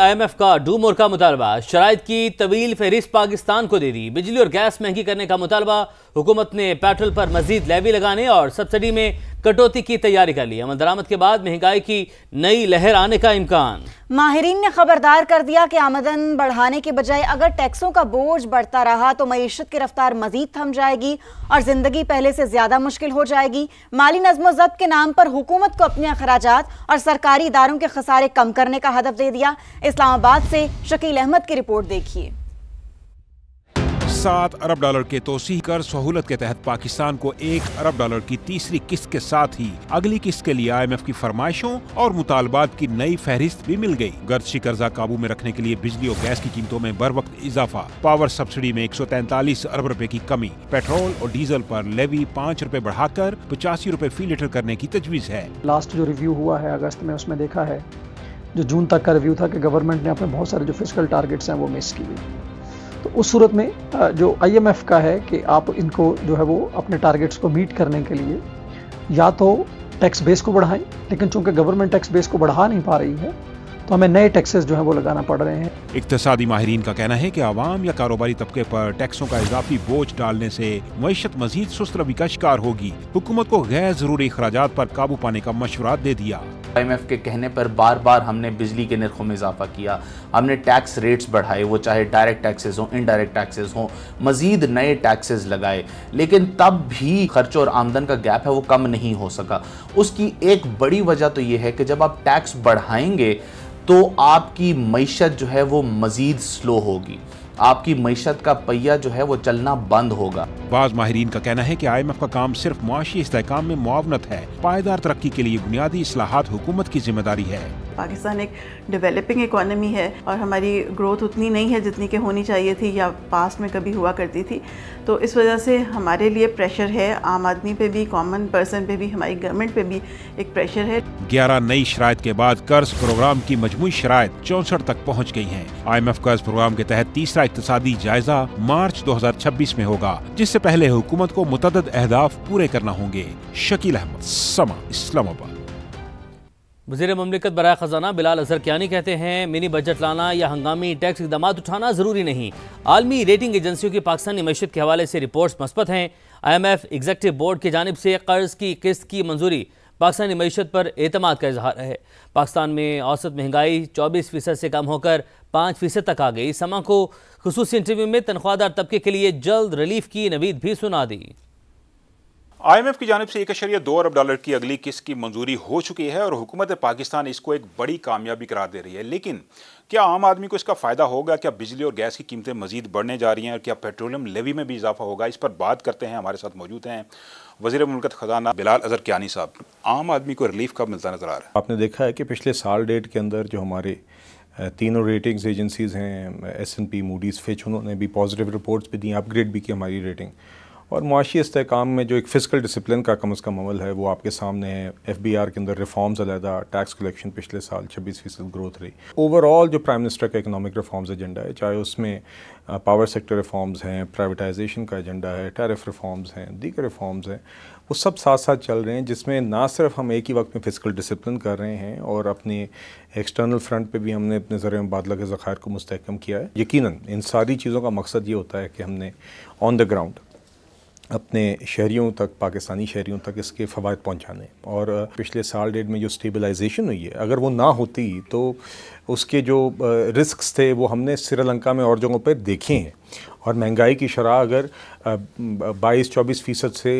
IMF का do more का मुतालबा, शराइत की तवील फहरिस्त पाकिस्तान को दे दी। बिजली और गैस महंगी करने का मुतालबा, हुकूमत ने पेट्रोल पर मजीद लेवी लगाने और सब्सिडी में कटौती की तैयारी कर ली। अमल दरामद के बाद महंगाई की नई लहर आने का इम्कान। माहिरीन ने खबरदार कर दिया कि आमदन बढ़ाने के बजाय अगर टैक्सों का बोझ बढ़ता रहा तो मईशत की रफ्तार मजीद थम जाएगी और जिंदगी पहले से ज्यादा मुश्किल हो जाएगी। माली नज़्म व ज़ब्त के नाम पर हुकूमत को अपने अखराजात और सरकारी इदारों के खसारे कम करने का हदफ दे दिया। इस्लामाबाद से शकील अहमद की रिपोर्ट देखिए। 7 अरब डॉलर के तोसीह कर सहूलत के तहत पाकिस्तान को 1 अरब डॉलर की तीसरी किस्त के साथ ही अगली किस्त के लिए IMF की फरमाइशों और मुतालबात की नई फहरिस्त भी मिल गई। गर्दशी कर्जा काबू में रखने के लिए बिजली और गैस की कीमतों में बर वक्त इजाफा, पावर सब्सिडी में 143 अरब रुपए की कमी, पेट्रोल और डीजल पर लेवी 5 रुपए बढ़ाकर 85 रुपए फी लीटर करने की तजवीज है। लास्ट जो रिव्यू हुआ है अगस्त में, उसमें देखा है जो जून तक का रिव्यू था कि गवर्नमेंट ने अपने बहुत सारे जो फिस्कल टारगेट्स हैं वो मिस किए। तो उस सूरत में जो IMF का है कि आप इनको जो है वो अपने टारगेट्स को मीट करने के लिए या तो टैक्स बेस को बढ़ाएं, लेकिन चूंकि गवर्नमेंट टैक्स बेस को बढ़ा नहीं पा रही है तो हमें नए टैक्सेस जो है वो लगाना पड़ रहे हैं। इक्तिसादी माहिरीन का कहना है कि आवाम या कारोबारी तबके पर टैक्सों का इजाफी बोझ डालने से मईशत मजीद सुस्त रवि का शिकार होगी। हुकूमत को गैर जरूरी अखराजात पर काबू पाने का मशवरा दे दिया। IMF के कहने पर बार बार हमने बिजली के निर्खों में इजाफा किया, हमने टैक्स रेट्स बढ़ाए, वो चाहे डायरेक्ट टैक्सेस हों, इनडायरेक्ट टैक्सेस हों, मजीद नए टैक्सेस लगाए, लेकिन तब भी खर्च और आमदन का गैप है वो कम नहीं हो सका। उसकी एक बड़ी वजह तो ये है कि जब आप टैक्स बढ़ाएंगे तो आपकी मईशत जो है वो मजीद स्लो होगी, आपकी मईशत का पहिया जो है वो चलना बंद होगा। बाज माहिरीन का कहना है कि IMF का काम सिर्फ मुआशी इस्तेहकाम में मुआवनत है, पायदार तरक्की के लिए बुनियादी इस्लाहात हुकूमत की जिम्मेदारी है। पाकिस्तान एक डेवलपिंग इकोनॉमी है और हमारी ग्रोथ उतनी नहीं है जितनी कि होनी चाहिए थी या पास्ट में कभी हुआ करती थी। तो इस वजह से हमारे लिए प्रेशर है, आम आदमी पे भी, कॉमन पर्सन पे भी, हमारी गवर्नमेंट पे भी एक प्रेशर है। 11 नई शराइत के बाद कर्ज प्रोग्राम की मजमूई शराइत 64 तक पहुँच गई है। IMF कर्ज प्रोग्राम के तहत तीसरा इक्तिसादी जायजा मार्च 2026 में होगा, जिससे पहले हुकूमत को मुतअद्दिद अहदाफ पूरे करना होंगे। शकील अहमद, समा, इस्लामाबाद। वज़ीर मुमलिकत बराए ख़जाना बिलाल अज़हर कियानी कहते हैं मिनी बजट लाना या हंगामी टैक्स इक़दाम उठाना ज़रूरी नहीं। आलमी रेटिंग एजेंसियों की पाकिस्तानी मईशत के हवाले से रिपोर्ट्स मस्बत हैं। IMF एग्जीक्यूटिव बोर्ड की जानिब से कर्ज की किस्त की मंजूरी पाकिस्तानी मईशत पर एतमाद का इजहार है। पाकिस्तान में औसत महंगाई 24% से कम होकर 5% तक आ गई। समा को खुसूसी इंटरव्यू में तनख्वाहदार तबके के लिए जल्द रिलीफ की नवीद भी सुना दी। IMF की जानिब से 1.2 अरब डॉलर की अगली किस्त की मंजूरी हो चुकी है और हुकूमत पाकिस्तान इसको एक बड़ी कामयाबी करार दे रही है। लेकिन क्या आम आदमी को इसका फ़ायदा होगा? क्या बिजली और गैस की कीमतें मजीद बढ़ने जा रही हैं और क्या पेट्रोलियम लेवी में भी इजाफा होगा? इस पर बात करते हैं। हमारे साथ मौजूद हैं वज़ीर मुमलिकत ख़जाना बिलाल अज़हर कियानी साहब। आम आदमी को रिलीफ कब मिलता नज़र आ रहा है? आपने देखा है कि पिछले साल डेट के अंदर जो हमारे तीनों रेटिंग्स एजेंसीज़ हैं, S&P, मूडीज़, फिच, उन्होंने भी पॉजिटिव रिपोर्ट्स भी दी, अपग्रेड भी की हमारी रेटिंग। और मुआशी इस्तेहकाम में जो एक फ़िस्कल डिसिप्लिन का कम अज़ कम अमल है वो आपके सामने है। FBR के अंदर रिफॉर्म्स अलहदा, टैक्स कलेक्शन पिछले साल 26% ग्रोथ रही। ओवरऑल जो प्राइम मिनिस्टर का इकनॉमिक रिफॉर्म्स एजेंडा है, चाहे उसमें पावर सेक्टर रिफॉर्म्स हैं, प्राइवेटाइजेशन का एजेंडा है, टैरिफ रिफॉर्म्स हैं, दीगर रिफॉर्म्स हैं, वो सब साथ साथ चल रहे हैं, जिसमें ना सिर्फ हम एक ही वक्त में फ़िस्कल डिसिप्लिन कर रहे हैं और अपने एक्सटर्नल फ्रंट पे भी हमने अपने ज़रिए मुबादला के ज़खायर को मुस्तहकम किया है। यकीनन इन सारी चीज़ों का मकसद ये होता है कि हमने ऑन द ग्राउंड अपने शहरियों तक, पाकिस्तानी शहरियों तक इसके फ़वाइद पहुँचाने। और पिछले साल डेढ़ में जो स्टेबलाइजेशन हुई है, अगर वो ना होती तो उसके जो रिस्क्स थे वो हमने श्रीलंका में और जगहों पर देखे हैं। और महंगाई की शरह अगर 22-24% से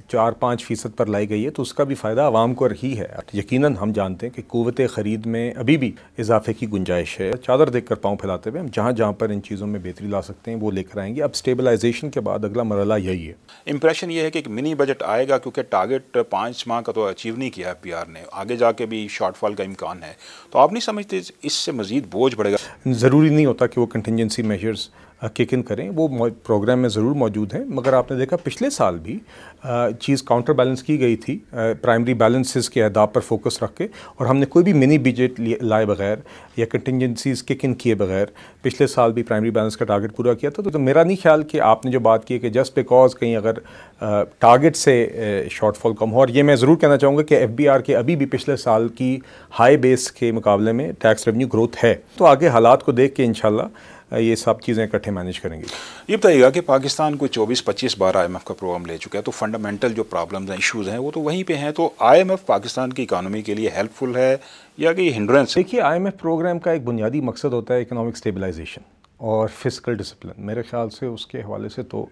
4-5% पर लाई गई है तो उसका भी फ़ायदा आवाम को रही है। यकीनन हम जानते हैं कि क़ुव्वत ख़रीद में अभी भी इजाफे की गुंजाइश है। चादर देख कर पाँव फैलाते हुए हम जहाँ जहाँ पर इन चीज़ों में बेहतरी ला सकते हैं वो लेकर आएंगे। अब स्टेबलाइजेशन के बाद अगला मरहला यही है। इम्प्रेशन ये है कि एक मिनी बजट आएगा, क्योंकि टारगेट 5 माह का तो अचीव नहीं किया FBR ने, आगे जाके भी शॉर्टफॉल का इम्कान है। तो आप नहीं समझते इससे मज़ीद बोझ बढ़ेगा? ज़रूरी नहीं होता कि वो कंटिजेंसी मेजर्स किक इन करें, वो प्रोग्राम में ज़रूर मौजूद हैं। मगर आपने देखा पिछले साल भी चीज़ काउंटर बैलेंस की गई थी प्राइमरी बैलेंसेस के अहदाफ पर फोकस रख के, और हमने कोई भी मिनी बजट लाए बगैर या कंटिजेंसीज किक इन किए बगैर पिछले साल भी प्राइमरी बैलेंस का टारगेट पूरा किया था। तो मेरा नहीं ख्याल कि आपने जो बात की है कि जस्ट बिकॉज कहीं अगर टारगेट से शॉर्टफॉल कम हो, और ये मैं ज़रूर कहना चाहूँगा कि FBR के अभी भी पिछले साल की हाई बेस के मुकाबले में टैक्स रेवेन्यू ग्रोथ है। तो आगे हालात को देख के इंशाल्लाह ये सब चीज़ें इकट्ठे मैनेज करेंगे। ये बताइएगा कि पाकिस्तान कोई 24-25 बार IMF का प्रोग्राम ले चुका है, तो फंडामेंटल जो प्रॉब्लम्स हैं, इश्यूज़ हैं, वो तो वहीं पे हैं। तो IMF पाकिस्तान की इकानमी के लिए हेल्पफुल है या कि हिंड्रेंस? देखिए, IMF प्रोग्राम का एक बुनियादी मकसद होता है इकोनॉमिक स्टेबलाइजेशन और फिस्कल डिसिप्लिन। मेरे ख्याल से उसके हवाले से तो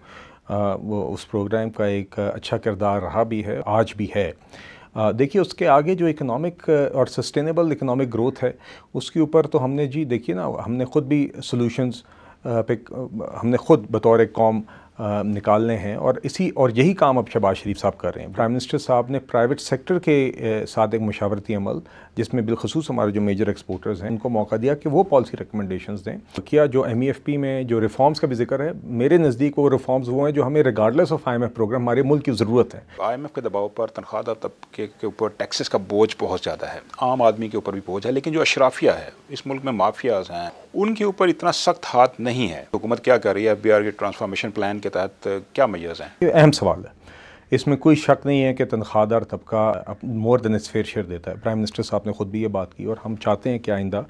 वो उस प्रोग्राम का एक अच्छा किरदार रहा भी है, आज भी है। देखिए, उसके आगे जो इकोनॉमिक और सस्टेनेबल इकोनॉमिक ग्रोथ है उसके ऊपर तो हमने जी देखिए ना, हमने ख़ुद भी सॉल्यूशंस पे हमने ख़ुद बतौर एक कौम निकालने हैं, और यही काम अब शहबाज शरीफ साहब कर रहे हैं। प्राइम मिनिस्टर साहब ने प्राइवेट सेक्टर के साथ एक मुशावरती अमल, जिसमें बिलखसूस हमारे जो मेजर एक्सपोर्टर्स हैं उनको मौका दिया कि वो पॉलिसी रिकमेंडेशंस दें। किया जो MEFP में जो रिफॉर्म्स का भी जिक्र है, मेरे नज़दीक वो रिफॉर्म्स वो हैं जो हमें रिगार्डलेस ऑफ IMF प्रोग्राम हमारे मुल्क की ज़रूरत है। IMF के दबाव पर तनख्वाहदार तबके के ऊपर टैक्सेस का बोझ बहुत ज़्यादा है, आम आदमी के ऊपर भी बोझ है, लेकिन जो अशराफिया है इस मुल्क में, माफियाज हैं, उनके ऊपर इतना सख्त हाथ नहीं है। हुकूमत क्या कर रही है FBR के ट्रांसफॉर्मेशन प्लान के तहत, क्या मेजर्स हैं? ये अहम सवाल है, इसमें कोई शक नहीं है कि तनख्वाहदार तबका more than it's fair share देता है। प्राइम मिनिस्टर साहब ने खुद भी ये बात की, और हम चाहते हैं कि आइंदा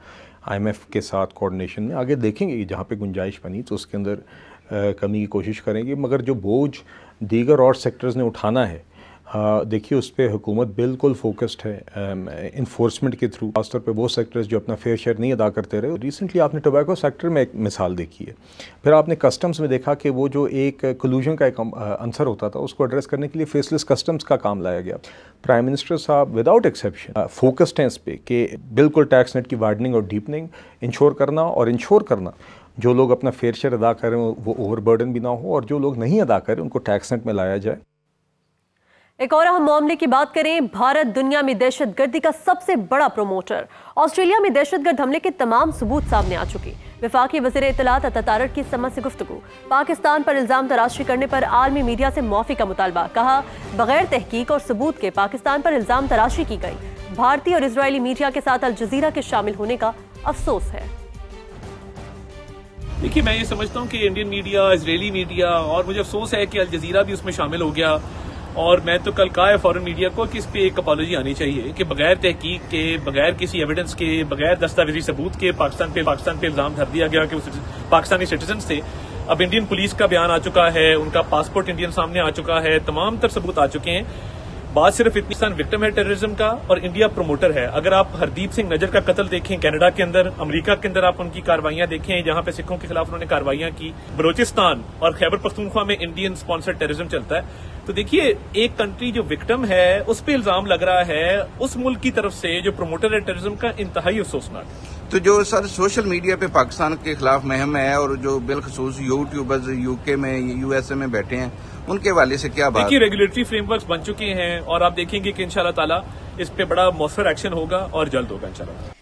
IMF के साथ कोऑर्डिनेशन में आगे देखेंगे, जहाँ पे गुंजाइश बनी तो उसके अंदर कमी की कोशिश करेंगे। मगर जो बोझ दीगर और सेक्टर्स ने उठाना है, देखिए उस पर हुकूमत बिल्कुल फोकस्ड है इन्फोर्समेंट के थ्रू, खासतौर पे वो सेक्टर्स जो अपना फेयर शेयर नहीं अदा करते रहे। रिसेंटली आपने टोबैको सेक्टर में एक मिसाल देखी है, फिर आपने कस्टम्स में देखा कि वो जो एक कोल्यूजन का एक आंसर होता था, उसको एड्रेस करने के लिए फेसलेस कस्टम्स का काम लाया गया। प्राइम मिनिस्टर साहब विदाउट एक्सेप्शन फोकस्ड हैं इस पर कि बिल्कुल टैक्स नेट की वाइडनिंग और डीपनिंग इंश्योर करना जो लोग अपना फेयर शेयर अदा करें वो ओवरबर्डन भी ना हो, और जो लोग नहीं अदा करें उनको टैक्स नेट में लाया जाए। एक और अहम मामले की बात करें, भारत दुनिया में दहशतगर्दी का सबसे बड़ा प्रमोटर। ऑस्ट्रेलिया में दहशतगर्द हमले के तमाम सबूत सामने आ चुके। वफाकी वज़ीर इत्तलात अता तारड़ की समझ से गुफ्तगू। पाकिस्तान पर इल्जाम तराशी करने पर आलमी मीडिया से माफी का मुतालबा। कहा, बगैर तहकीक और सबूत के पाकिस्तान पर इल्जाम तराशी की गई। भारतीय और इजरायली मीडिया के साथ अल जजीरा के शामिल होने का अफसोस है। देखिए, मैं ये समझता हूँ कि इंडियन मीडिया, इजरायली मीडिया, और मुझे अफसोस है कि अल जजीरा भी उसमें शामिल हो गया। और मैं तो कल कहा है फॉरेन मीडिया को कि इस पे एक अपॉलॉजी आनी चाहिए कि बगैर तहकीक के, बगैर किसी एविडेंस के, बगैर दस्तावेजी सबूत के पाकिस्तान पे इल्जाम धर दिया गया कि वो पाकिस्तानी सिटीजन थे। अब इंडियन पुलिस का बयान आ चुका है, उनका पासपोर्ट इंडियन सामने आ चुका है, तमाम तर सबूत आ चुके हैं। बात सिर्फ इतनी, पाकिस्तान विक्टिम है टेररिज्म का और इंडिया प्रमोटर है। अगर आप हरदीप सिंह नजर का कत्ल देखें कनाडा के अंदर, अमेरिका के अंदर आप उनकी कार्रवाइयां देखें जहां पे सिखों के खिलाफ उन्होंने कार्रवाइयां की, बलोचिस्तान और खैबर पख्तूनख्वा में इंडियन स्पॉन्सर्ड टेररिज्म चलता है। तो देखिए, एक कंट्री जो विक्टिम है उस पर इल्जाम लग रहा है उस मुल्क की तरफ से जो प्रमोटर है टेररिज्म का, इंतहाई अफसोसनाक। तो जो सर सोशल मीडिया पे पाकिस्तान के खिलाफ मुहिम है और जो बिलखसूस यूट्यूबर्स UK में, USA में बैठे हैं, उनके हवाले से क्या बात? देखिए, रेगुलेटरी फ्रेमवर्क्स बन चुके हैं और आप देखेंगे कि इंशाल्लाह ताला इस पे बड़ा मौसर एक्शन होगा और जल्द होगा इंशाल्लाह।